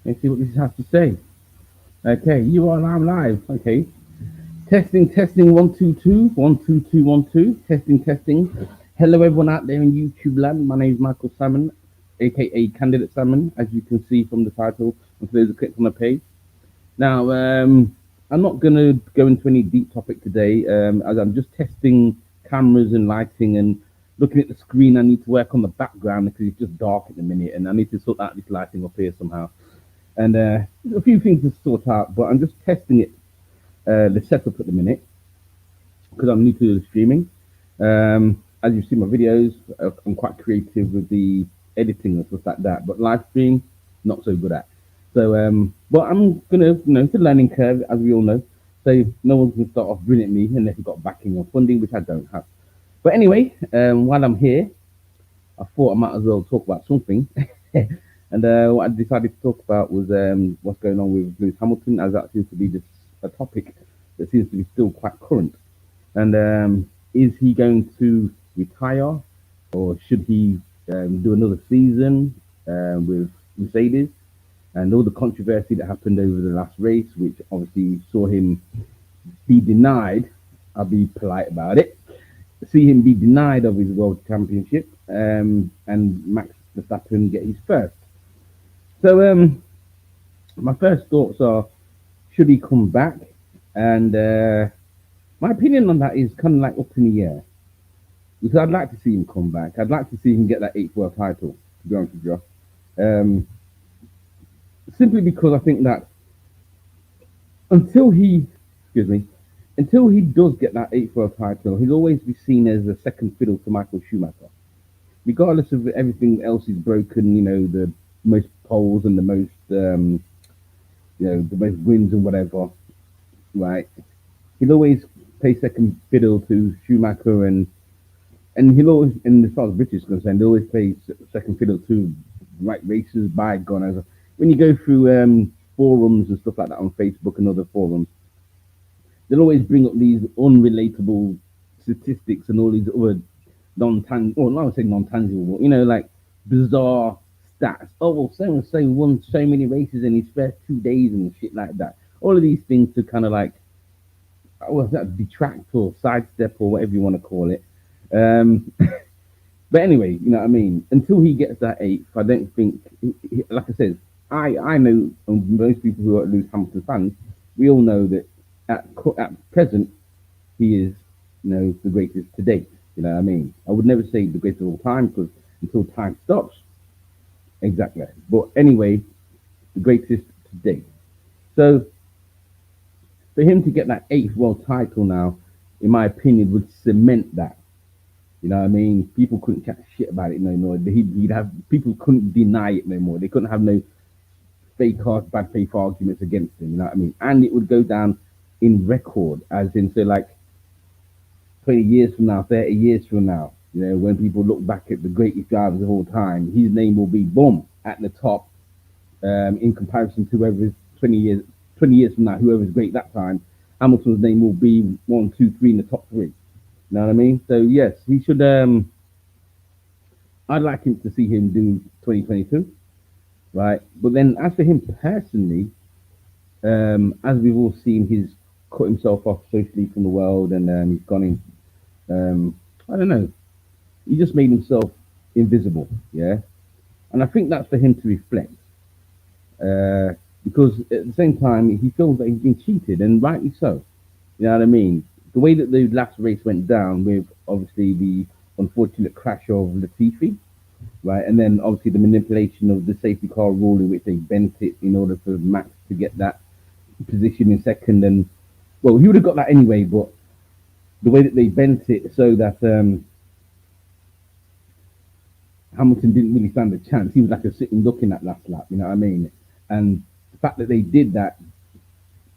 Let's see what this has to say. Okay, you are now live. Okay, testing, testing, 122, 122, 12, testing, testing. Hello, everyone out there in YouTube land. My name is Michael Salmon, aka Candidate Salmon, as you can see from the title and for those who clicked on the page. Now, I'm not going to go into any deep topic today, as I'm just testing cameras and lighting and looking at the screen. I need to work on the background because it's just dark at the minute, and I need to sort out this lighting up here somehow. And a few things to sort out, but I'm just testing it, the setup at the minute, because I'm new to the streaming. As you see my videos, I'm quite creative with the editing and stuff like that, but live stream, not so good at. So, but I'm gonna, it's a learning curve, as we all know. So no one's gonna start off brilliantly unless you've got backing or funding, which I don't have. But anyway, while I'm here, I thought I might as well talk about something. And what I decided to talk about was what's going on with Lewis Hamilton, as that seems to be just a topic that seems to be still quite current. And is he going to retire, or should he do another season with Mercedes? And all the controversy that happened over the last race, which obviously saw him be denied. I'll be polite about it. See him be denied of his world championship, and Max Verstappen get his first. So my first thoughts are: should he come back? And my opinion on that is kind of like up in the air, because I'd like to see him come back. I'd like to see him get that eighth world title. To be honest with you, um, simply because I think that until he, excuse me, until he does get that eighth world title, he'll always be seen as a second fiddle to Michael Schumacher. Regardless of everything else is broken, the most poles and the most, the most wins and whatever, right? He'll always play second fiddle to Schumacher, and he'll always, and as far as British is concerned, he'll always play second fiddle to right races, bygone. As when you go through forums and stuff like that on Facebook and other forums, they'll always bring up these unrelatable statistics and all these other non-tangible, well, I would say non-tangible, but like bizarre stats. Oh, well, so and so won so many races in his first 2 days and shit like that. All of these things to kind of like, well, that detract or sidestep or whatever you want to call it. Um, but anyway, you know what I mean. Until he gets that eighth, I don't think. Like I said, I know, and most people who are Lewis Hamilton fans, we all know that at present he is, the greatest to date. You know what I mean? I would never say the greatest of all time, because until time stops, exactly. But anyway, the greatest to date. So for him to get that eighth world title now, in my opinion, would cement that. You know what I mean? People couldn't chat shit about it no more. He'd have people couldn't deny it no more. They couldn't have no bad faith arguments against him. You know what I mean? And it would go down in record, as in, so like 20 years from now, 30 years from now, when people look back at the greatest drivers of all time, his name will be boom at the top, in comparison to whoever is 20 years from now, whoever's great that time. Hamilton's name will be one, two, three in the top three. You know what I mean? So yes, he should. I'd like him to see him do 2022, right? But then, as for him personally, as we've all seen, he's cut himself off socially from the world, and he's gone in. I don't know. He just made himself invisible, yeah. And I think that's for him to reflect, because at the same time he feels that he's been cheated, and rightly so. You know what I mean? The way that the last race went down, with obviously the unfortunate crash of Latifi, right, and then obviously the manipulation of the safety car rule, in which they bent it in order for Max to get that position in second, and well, he would have got that anyway, but the way that they bent it so that Hamilton didn't really stand a chance. He was like a sitting duck in that last lap. You know what I mean? And the fact that they did that,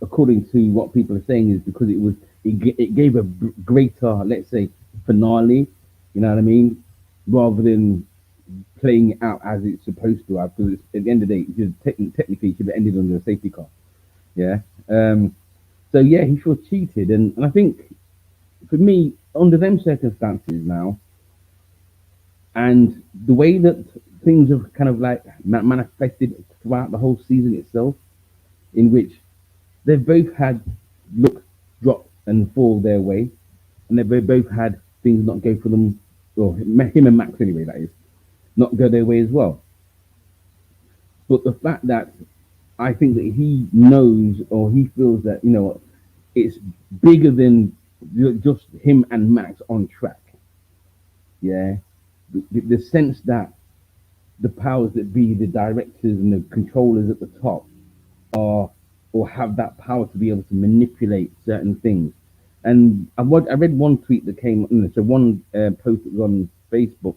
according to what people are saying, is because it gave a greater, let's say, finale. You know what I mean? Rather than playing it out as it's supposed to have, because at the end of the day, technically it should have ended under a safety car. Yeah. So yeah, he feels cheated, and I think for me, under them circumstances now, and the way that things have kind of like manifested throughout the whole season itself, in which they've both had looks drop and fall their way, and they've both had things not go for them, or him and Max anyway, that is, not go their way as well. But the fact that I think that he knows, or he feels that, it's bigger than just him and Max on track. Yeah, the sense that the powers that be, the directors and the controllers at the top, are or have that power to be able to manipulate certain things. And I read one tweet that came, so one post that was on Facebook,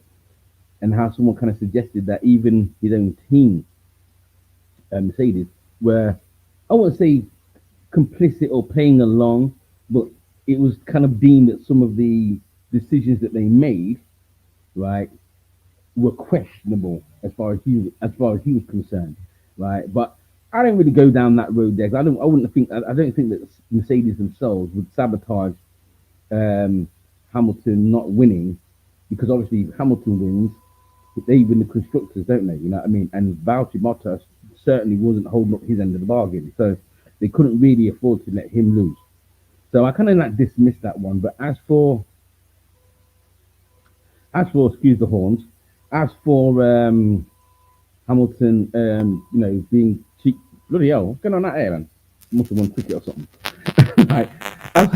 and how someone kind of suggested that even his own team, Mercedes, were, I won't say complicit or playing along, but it was kind of deemed that some of the decisions that they made, right, were questionable as far as he was concerned, right? But I don't really go down that road there. 'Cause I don't think that Mercedes themselves would sabotage um, Hamilton not winning, because obviously if Hamilton wins, they win the constructors, don't they? You know what I mean? And Valtteri Bottas certainly wasn't holding up his end of the bargain, so they couldn't really afford to let him lose. So I kind of like dismissed that one. But as for excuse the horns, as for Hamilton, being cheap, bloody hell, what's going on out there, man? Must have won cricket or something. Right. As,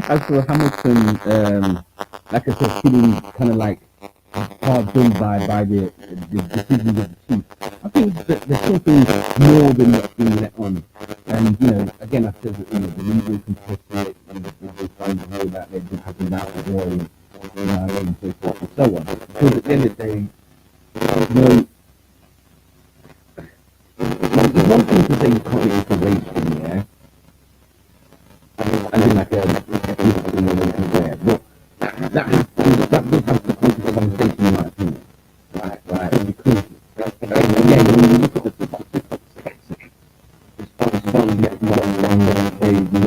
as for Hamilton, like I said, feeling kind of like hard done by the decisions of the chief. I think that there's something more than what's being let on. And, again, I said that, the legal complicit, and they find the way that they've been having that with war, and so forth and so on. Because at the end of the day, know, it's one thing to say you can't make a racing, yeah, and then like there, but that does have to come to conversation in my opinion, right, because again, when you look at the fun gets one crazy,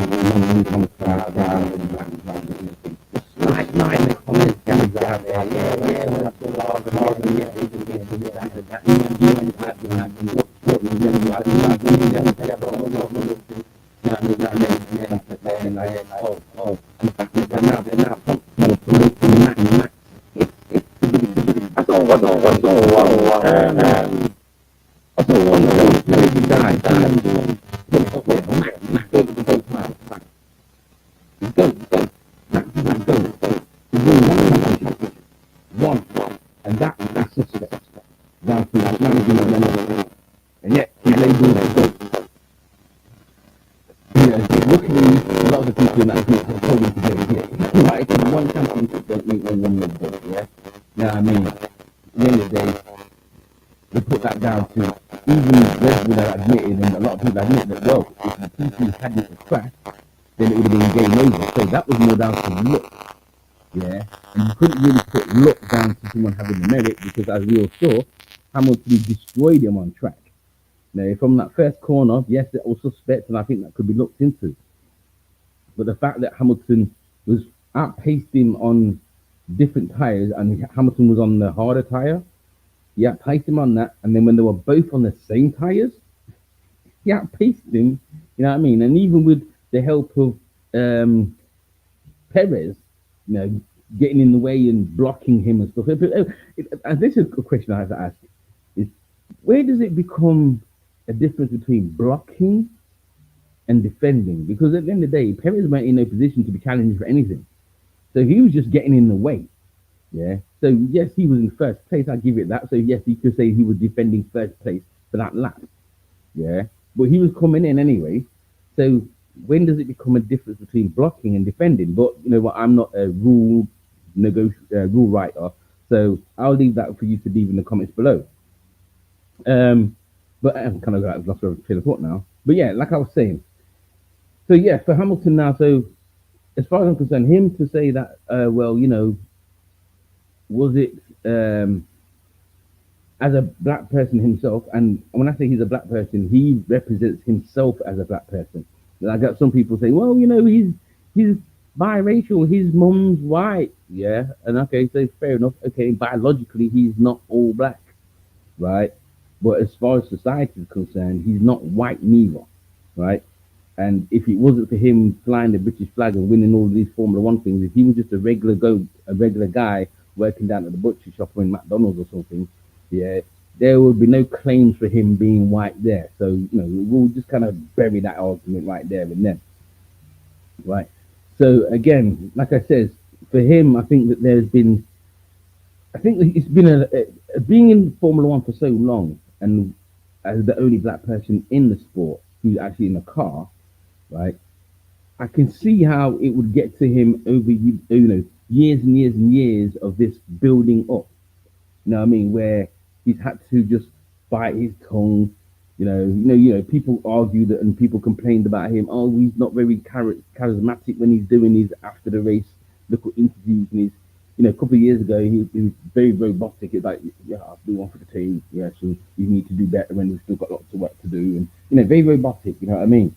one comes down, nine the comments comes down there, yeah, when I put all the margin, yeah, they can get to that, one, and that's suspect. Down to that management, and yet he labelled it. Luckily, a lot of the people in that group have told him to get it here. Right? Because one championship don't make one win with it, yeah? You know what I mean? At the end of the day, they put that down to, even Red Bull have admitted, and a lot of people admit that, well, if the PC hadn't crashed, then it would have been game over. So that was more down to luck, yeah? And you couldn't really put luck down to someone having the merit, because as we all saw, Hamilton destroyed him on track. Now, from that first corner, yes, it was suspect, and I think that could be looked into. But the fact that Hamilton was outpaced him on different tyres, and Hamilton was on the harder tyre, he outpaced him on that, and then when they were both on the same tyres, he outpaced him. You know what I mean? And even with the help of Perez, getting in the way and blocking him and stuff. And this is a question I have to ask: is where does it become a difference between blocking and defending? Because at the end of the day, Perez weren't in no position to be challenged for anything, so he was just getting in the way. Yeah. So yes, he was in first place. I give it that. So yes, you could say he was defending first place for that lap. Yeah. But he was coming in anyway. So when does it become a difference between blocking and defending? But you know what? I'm not a rule writer, so I'll leave that for you to leave in the comments below. But I'm kind of lost my train of thought now. But yeah, like I was saying. So yeah, for Hamilton now. So as far as I'm concerned, him to say that, was it as a black person himself? And when I say he's a black person, he represents himself as a black person. I got some people saying, well, he's biracial, his mum's white, yeah, and okay, so fair enough. Okay, biologically, he's not all black, right? But as far as society is concerned, he's not white neither, right? And if it wasn't for him flying the British flag and winning all these Formula One things, if he was just a regular guy working down at the butcher shop or in McDonald's or something, yeah, there would be no claims for him being white there. So we'll just kind of bury that argument right there and then, right? So again, like I said, for him, I think that I think it's been being in Formula One for so long, and as the only black person in the sport who's actually in a car, right? I can see how it would get to him over years and years and years of this building up. You know what I mean? Where he's had to just bite his tongue. People argue that and people complained about him. Oh, he's not very charismatic when he's doing his after the race little interviews. And a couple of years ago, he was very robotic. It's like, yeah, I'll do one for the team. Yeah, so you need to do better when we've still got lots of work to do. And very robotic. You know what I mean?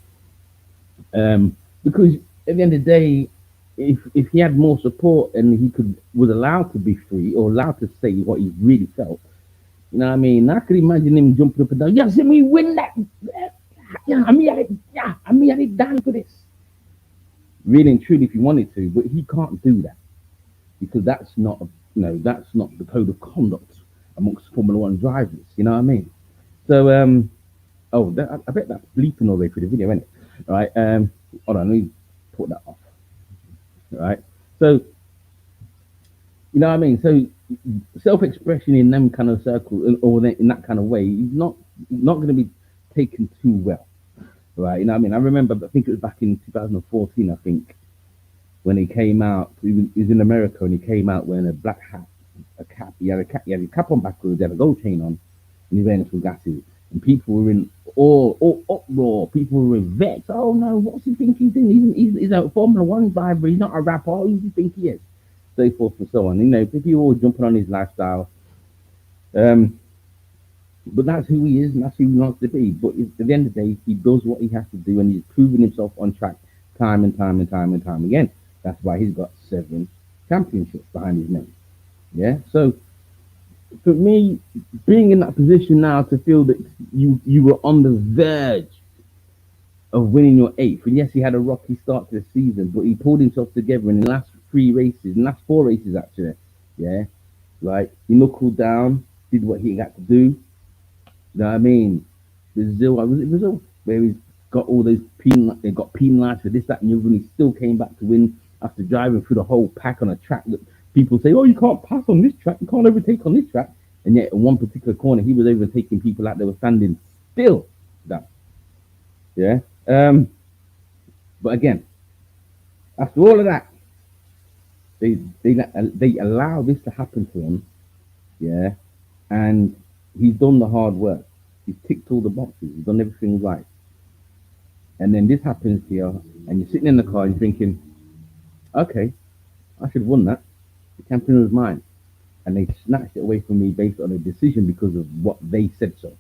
Because at the end of the day, if he had more support and he was allowed to be free or allowed to say what he really felt, you know what I mean? I could imagine him jumping up and down. Yeah, see me win that. Yeah, I had it done for this. Really and truly, if he wanted to, but he can't do that because that's not the code of conduct amongst Formula One drivers. You know what I mean? So I bet that's bleeping all the way through the video, isn't it? All right. Hold on, let me put that off. All right. So you know what I mean. So self-expression in them kind of circles or in that kind of way is not going to be taken too well, right? You know what I mean. I remember, I think it was back in 2014. I think when he came out, he was in America and he came out wearing a black hat, a cap. He had a cap on backwards. He had a gold chain on, and he was wearing some glasses. And people were in all uproar. People were vexed. Oh no, what's he think he's doing? He's a Formula One driver. He's not a rapper. Who does he think he is? So forth and so on. People are all jumping on his lifestyle. Um, but that's who he is and that's who he wants to be. But at the end of the day, he does what he has to do and he's proven himself on track time and time and time and time again. That's why he's got 7 championships behind his name. Yeah. So for me, being in that position now to feel that you were on the verge of winning your 8th, and yes, he had a rocky start to the season, but he pulled himself together in the last 3 races, in the last 4 races actually. Yeah. Like he knuckled down, did what he had to do. You know what I mean? Brazil, was it Brazil? Where he's got all those they got penalized for this, that, and the other, and he still came back to win after driving through the whole pack on a track that people say, oh, you can't pass on this track, you can't overtake on this track. And yet, in one particular corner, he was overtaking people out there were standing still. That, yeah. But again, after all of that, they allow this to happen to him, yeah, and he's done the hard work. He's ticked all the boxes. He's done everything right. And then this happens to you, and you're sitting in the car and you're thinking, okay, I should have won that. The champion was mine. And they snatched it away from me based on a decision because of what they said so.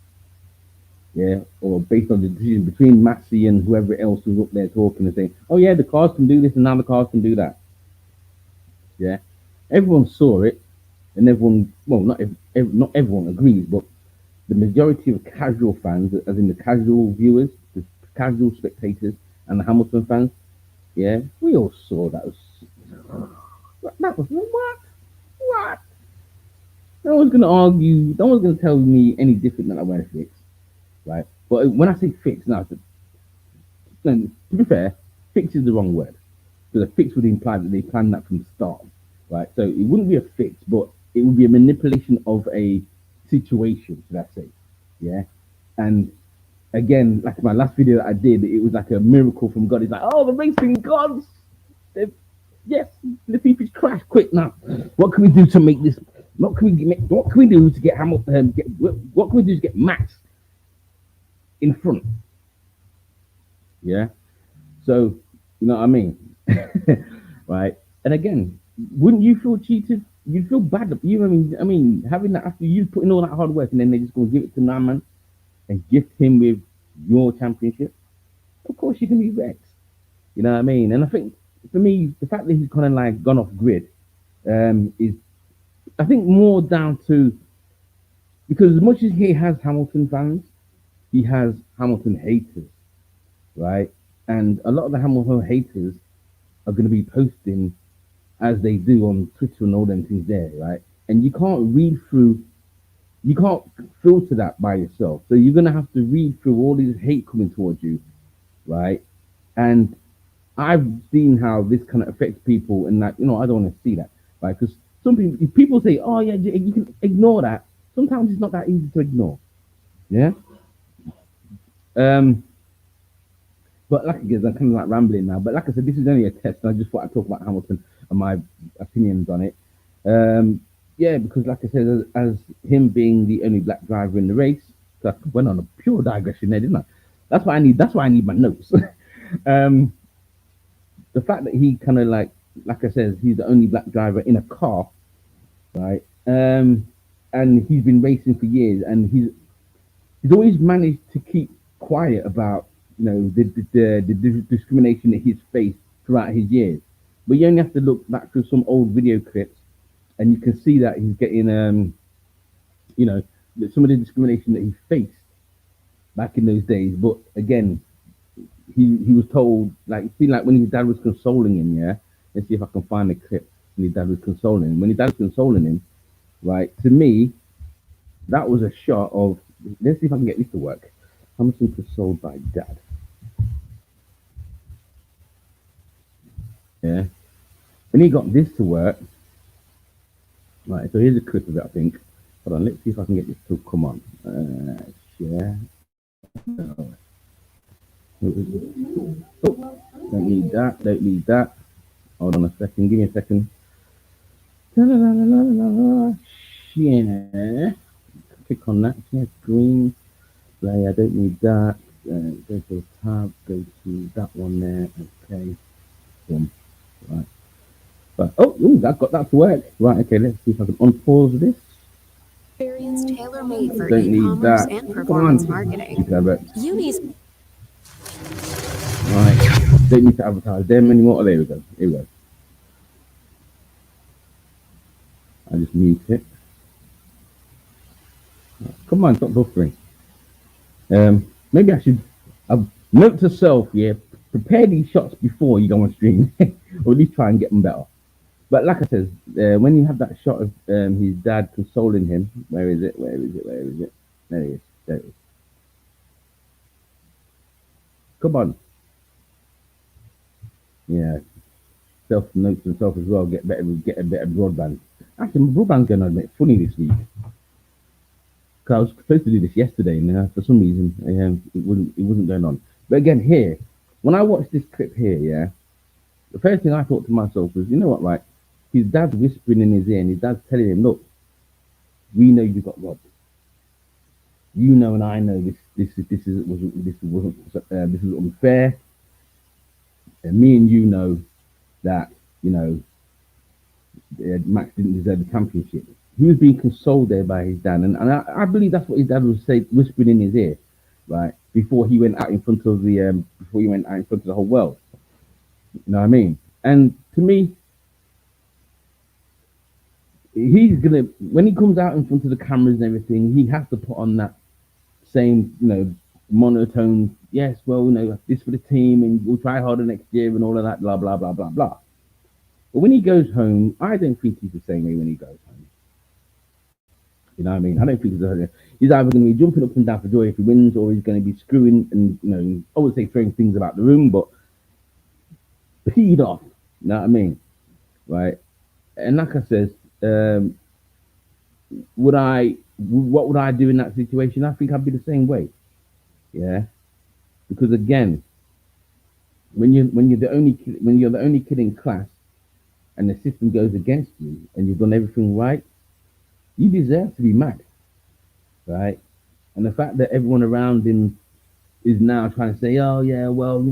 Yeah, or based on the decision between Massey and whoever else was up there talking and saying, oh yeah, the cars can do this and now the cars can do that. Yeah, everyone saw it, and everyone, well, not everyone agrees, but the majority of casual fans, as in the casual viewers, the casual spectators, and the Hamilton fans, yeah, we all saw that was what? No one's gonna argue. No one's gonna tell me any different than I wear a fix, right? But when I say fix, now to be fair, fix is the wrong word because a fix would imply that they planned that from the start, right? So it wouldn't be a fix, but it would be a manipulation of a situation, should I say? Yeah, and again, like my last video that I did, it was like a miracle from God. It's like, oh, the racing gods. Yes, the FIFA's crashed. Quick now. What can we do to make this? What can we do to get Hamilton? What can we do to get Max in front? Yeah. So you know what I mean, right? And again, wouldn't you feel cheated? You'd feel bad. I mean, having that after you putting all that hard work, and then they just gonna give it to Naman and gift him with your championship. Of course, you can be vexed. You know what I mean? And I think for me, the fact that he's kind of like gone off grid is, I think, more down to because as much as he has Hamilton fans, he has Hamilton haters, right? And a lot of the Hamilton haters are going to be posting as they do on Twitter and all them things there, right? And you can't read through, you can't filter that by yourself. So you're going to have to read through all this hate coming towards you, right? And I've seen how this kind of affects people, and that, I don't want to see that, right? Because some people, if people say, "Oh yeah, you can ignore that," sometimes it's not that easy to ignore. Yeah. Um. But like I guess I'm kind of like rambling now. But like I said, this is only a test, and I just thought I'd talk about Hamilton and my opinions on it. Um. Yeah, because like I said, as him being the only black driver in the race, so I went on a pure digression there, didn't I? That's why I need. That's why I need my notes. um. The fact that he kind of like I said, he's the only black driver in a car, right? And he's been racing for years, and he's always managed to keep quiet about the discrimination that he's faced throughout his years. But you only have to look back through some old video clips, and you can see that he's getting you know some of the discrimination that he faced back in those days. But again, he was told, like, see, like when his dad was consoling him. Yeah, let's see if I can find the clip when his dad was consoling him. When his dad was consoling him, right? To me, that was a shot of. Let's see if I can get this to work. Hamilton consoled by dad. Yeah, when he got this to work, right? So here's a clip of it. I think. Hold on. Let's see if I can get this to come on. Share. Oh, don't need that. Don't need that. Hold on a second. Give me a second. Share. Click on that. Share screen. Play. I don't need that. Go to the tab. Go to that one there. Okay. Boom. Right. But ooh, that got that to work. Right. Okay. Let's see if I can unpause this. Experience tailor-made for Don't need e-commerce that. and Come performance on. marketing. Uni's Right. Don't need to advertise them anymore. Oh, there we go. Here we go. I just mute it. Come on, stop buffering. Maybe I should. Note to self, yeah. Prepare these shots before you go on stream, or at least try and get them better. But like I said, when you have that shot of his dad consoling him, where is it? Where is it? Where is it? There it is. There it is. Come on. Yeah. Self notes to self as well. Get a better broadband. Actually, my broadband's going on a bit funny this week. Cause I was supposed to do this yesterday, and for some reason, it wasn't going on. But again, here, when I watched this clip here, yeah, the first thing I thought to myself was, you know what, right? His dad's whispering in his ear, and his dad's telling him, "Look, we know you got robbed. You know, and I know this is unfair, and me and you know that Max didn't deserve the championship." He was being consoled there by his dad, and I believe that's what his dad was whispering in his ear, right, before he went out in front of the whole world. You know what I mean? And to me, he's gonna, when he comes out in front of the cameras and everything, he has to put on that same, monotone. Yes, well, this for the team, and we'll try harder next year, and all of that, blah blah blah blah blah. But when he goes home, I don't think he's the same way when he goes home. You know what I mean? I don't think he's either going to be jumping up and down for joy if he wins, or he's going to be screwing and I would say throwing things about the room, but peed off. You know what I mean? Right? And like I said, what would I do in that situation? I think I'd be the same way. Yeah, because again, when you're the only kid in class, and the system goes against you, and you've done everything right, you deserve to be mad, right? And the fact that everyone around him is now trying to say, "Oh yeah, well,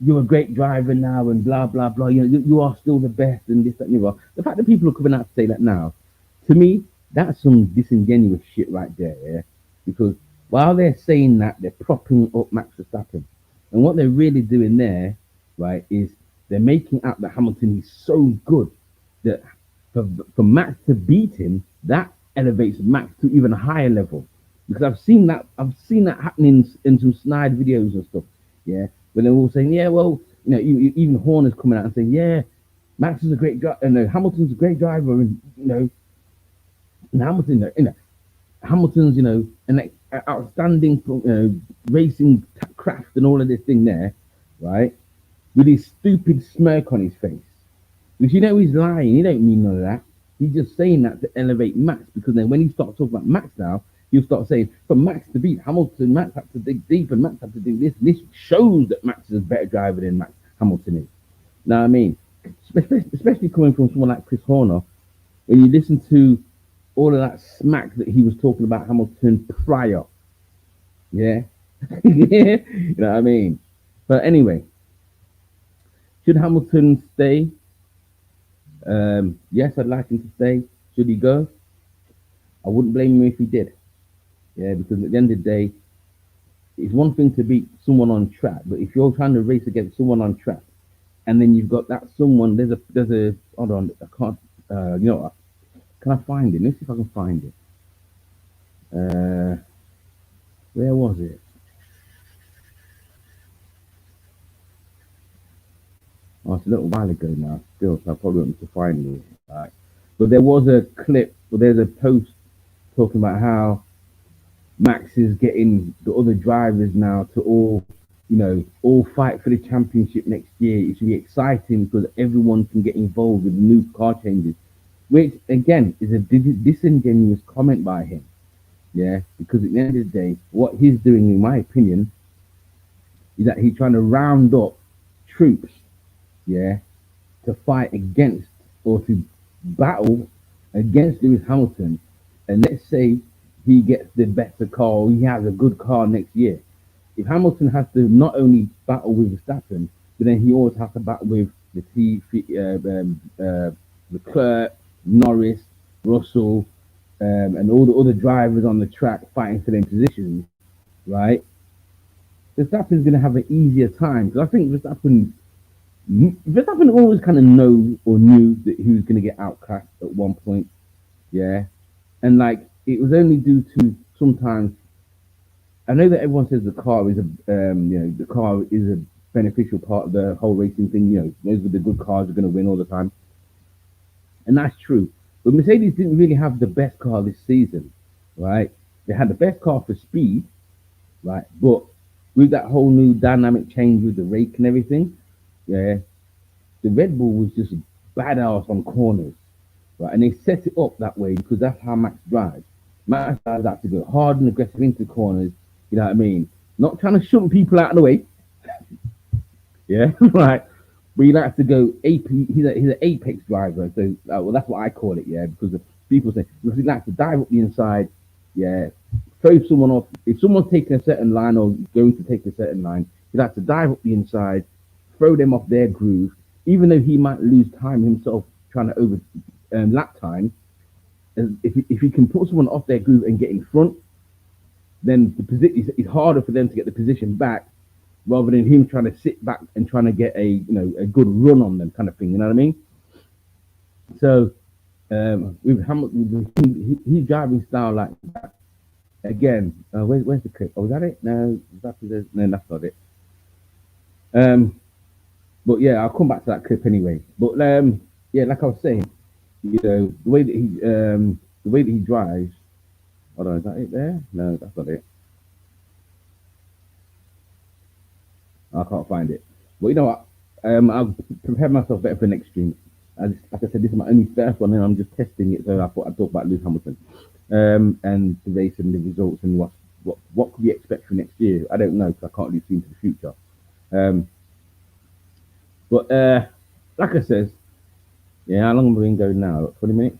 you're a great driver now," and blah blah blah. You are still the best, and this, that, and the other. The fact that people are coming out to say that now, to me, that's some disingenuous shit right there. Yeah? Because while they're saying that, they're propping up Max Verstappen, and what they're really doing there, right, is they're making out that Hamilton is so good that for Max to beat him, that elevates Max to even a higher level. Because I've seen that happening in some snide videos and stuff. Yeah, when they're all saying, yeah, well, even Horner's coming out and saying, yeah, Max is a great driver, and Hamilton's a great driver, and and Hamilton, Hamilton's, an outstanding, racing craft and all of this thing there, right? With his stupid smirk on his face, because he's lying. He don't mean none of that. He's just saying that to elevate Max, because then when he starts talking about Max now, he'll start saying, for Max to beat Hamilton, Max had to dig deep, and Max had to do this. This shows that Max is a better driver than Max Hamilton is. Know what I mean? Especially coming from someone like Chris Horner, when you listen to all of that smack that he was talking about Hamilton prior. Yeah. Yeah. You know what I mean? But anyway, should Hamilton stay? Yes, I'd like him to stay. Should he go? I wouldn't blame him if he did. Yeah, because at the end of the day, it's one thing to beat someone on track, but if you're trying to race against someone on track, and then you've got that someone, there's a hold on, I can't, what? Can I find it? Let's see if I can find it. Where was it? Oh, it's a little while ago now. Still, so I probably want to find it. Right. But there was a clip, or there's a post talking about how Max is getting the other drivers now to all fight for the championship next year. It should be exciting because everyone can get involved with the new car changes, which again is a disingenuous comment by him. Yeah, because at the end of the day, what he's doing, in my opinion, is that he's trying to round up troops, yeah, to fight against or to battle against Lewis Hamilton. And let's say he gets the better car, or he has a good car next year. If Hamilton has to not only battle with Verstappen, but then he always has to battle with Leclerc, Norris, Russell, and all the other drivers on the track fighting for their positions, right? Verstappen's going to have an easier time, because I think Verstappen always kind of knew that he was going to get outclassed at one point, yeah, and like it was only due to sometimes. I know that everyone says the car is the car is a beneficial part of the whole racing thing. Those with the good cars are going to win all the time, and that's true. But Mercedes didn't really have the best car this season, right? They had the best car for speed, right? But with that whole new dynamic change with the rake and everything, yeah, the Red Bull was just badass on corners, right? And they set it up that way because that's how Max drives. Max drives out to go hard and aggressive into corners. You know what I mean? Not trying to shunt people out of the way. Yeah, right. But he likes to go AP. He's an apex driver, so well, that's what I call it. Yeah, because people say because he likes to dive up the inside. Yeah, throw someone off. If someone's taking a certain line or going to take a certain line, he likes to dive up the inside, throw them off their groove, even though he might lose time himself trying to over lap time. If he can put someone off their groove and get in front, then it's harder for them to get the position back, rather than him trying to sit back and trying to get a good run on them kind of thing. You know what I mean? So with Hamilton, his driving style like that. Again, where's the clip? Oh, was that it? No, that's not it. But yeah, I'll come back to that clip anyway. But yeah, like I was saying, the way that he drives. Hold on, is that it there? No, that's not it. I can't find it. But you know what? I'll prepare myself better for next stream. Like I said, this is my only first one, and I'm just testing it. So I thought I'd talk about Lewis Hamilton, and the race and the results and what could we expect for next year. I don't know because I can't really see into the future. But like I said, yeah, how long have we been going now? 20 minutes.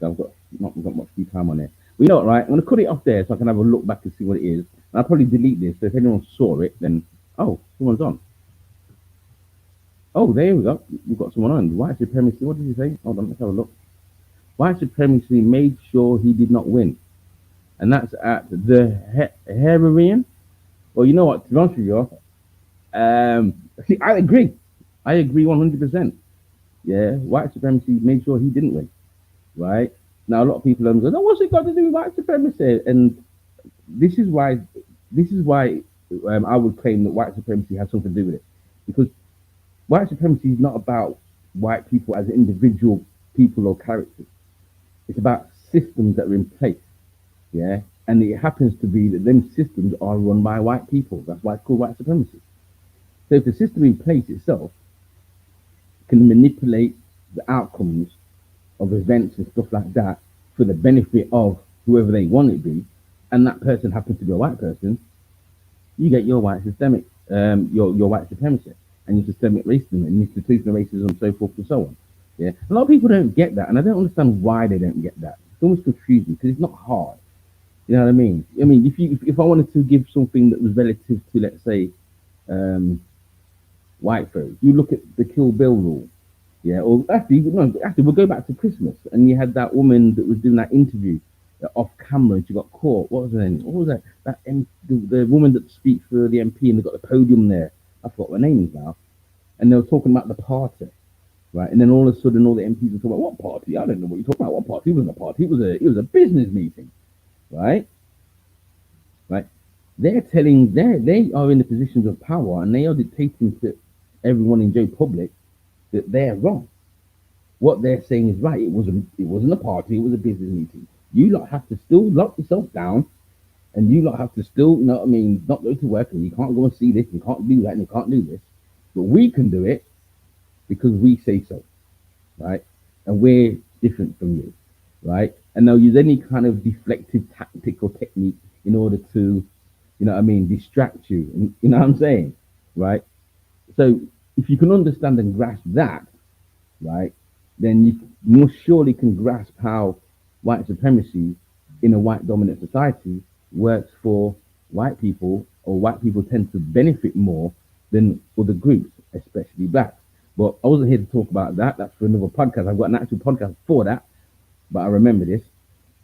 So I've not got much free time on it. But you know what, right? I'm gonna cut it off there so I can have a look back and see what it is. And I'll probably delete this. So if anyone saw it, then someone's on. Oh, there we go. We've got someone on. White supremacy. What did you say? Hold on, let's have a look. White supremacy made sure he did not win, and that's at the Herarian. Well, you know what? To be honest with you, see, I agree. I agree 100%. Yeah, white supremacy made sure he didn't win, right? Now a lot of people go, "No, what's it got to do with white supremacy?" And this is why, this is why I would claim that white supremacy has something to do with it, because white supremacy is not about white people as individual people or characters. It's about systems that are in place. Yeah, and it happens to be that them systems are run by white people. That's why it's called white supremacy. So if the system in place itself can manipulate the outcomes of events and stuff like that for the benefit of whoever they want it to be, and that person happens to be a white person, you get your white systemic, your white supremacy and your systemic racism and institutional racism, and so forth and so on. Yeah, a lot of people don't get that, and I don't understand why they don't get that. It's almost confusing because it's not hard. You know what I mean? I mean, if I wanted to give something that was relative to, let's say, um, white folks, you look at the Kill Bill rule. Yeah, or actually, no, actually, we'll go back to Christmas, and you had that woman that was doing that interview off camera, and she got caught. What was her name? What was that? The woman that speaks for the MP, and they got the podium there. I forgot what her name is now. And they were talking about the party, right? And then all of a sudden, all the MPs were talking about what party? I don't know what you're talking about. What party? It wasn't a party. It was a business meeting, right? Right? They are in the positions of power, and they are dictating to everyone in Joe Public that they're wrong. What they're saying is right. It wasn't a party. It was a business meeting. You lot have to still lock yourself down, and you lot have to still, you know what I mean, not go to work, and you can't go and see this, you can't do that, and you can't do this. But we can do it because we say so, right? And we're different from you, right? And they'll use any kind of deflective tactic or technique in order to, you know what I mean, distract you. And, you know what I'm saying, right? So if you can understand and grasp that, right, then you most surely can grasp how white supremacy in a white dominant society works for white people, or white people tend to benefit more than other groups, especially blacks. But I wasn't here to talk about that. That's for another podcast. I've got an actual podcast for that, but I remember this.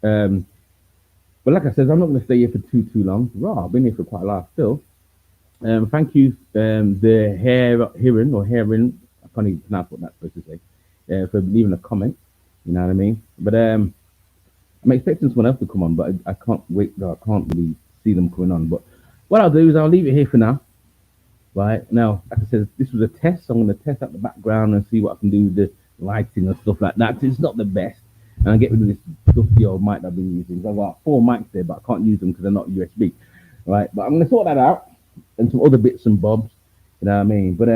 But like I said, I'm not going to stay here for too long. Raw, I've been here for quite a while still. Thank you, the Heron or Heron, I can't even pronounce what that's supposed to say, for leaving a comment. You know what I mean? But I'm expecting someone else to come on, but I can't wait. No, I can't really see them coming on. But what I'll do is I'll leave it here for now. Right now, like I said, this was a test. So I'm going to test out the background and see what I can do with the lighting and stuff like that. 'Cause it's not the best, and I get rid of this dusty old mic that I've been using. I've got 4 mics there, but I can't use them because they're not USB. Right, but I'm going to sort that out and some other bits and bobs. You know what I mean? But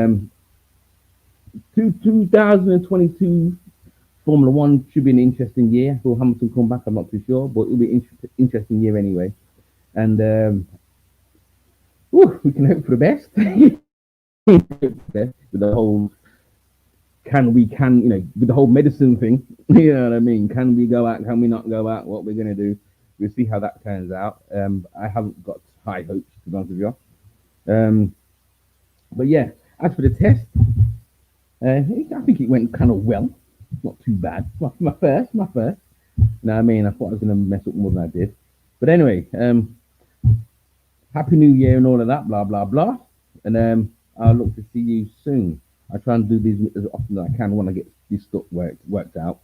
2022 Formula One should be an interesting year. Will Hamilton come back? I'm not too sure, but it'll be an interesting year anyway. And we can hope for the best. With the whole with the whole medicine thing. You know what I mean? Can we go out? Can we not go out? What we're gonna do? We'll see how that turns out. I haven't got high hopes, to be honest with you. But yeah, as for the test, I think it went kind of well. Not too bad. My first. You know what I mean? I thought I was gonna mess up more than I did. But anyway, Happy New Year and all of that, blah blah blah. And I'll look to see you soon. I try and do these as often as I can when I get this stuff worked out.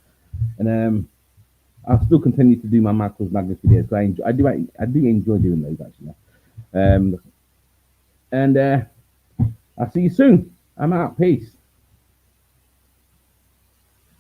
And I'll still continue to do my Michael's Madness videos. So I do enjoy doing those actually. And I'll see you soon. I'm out. Peace.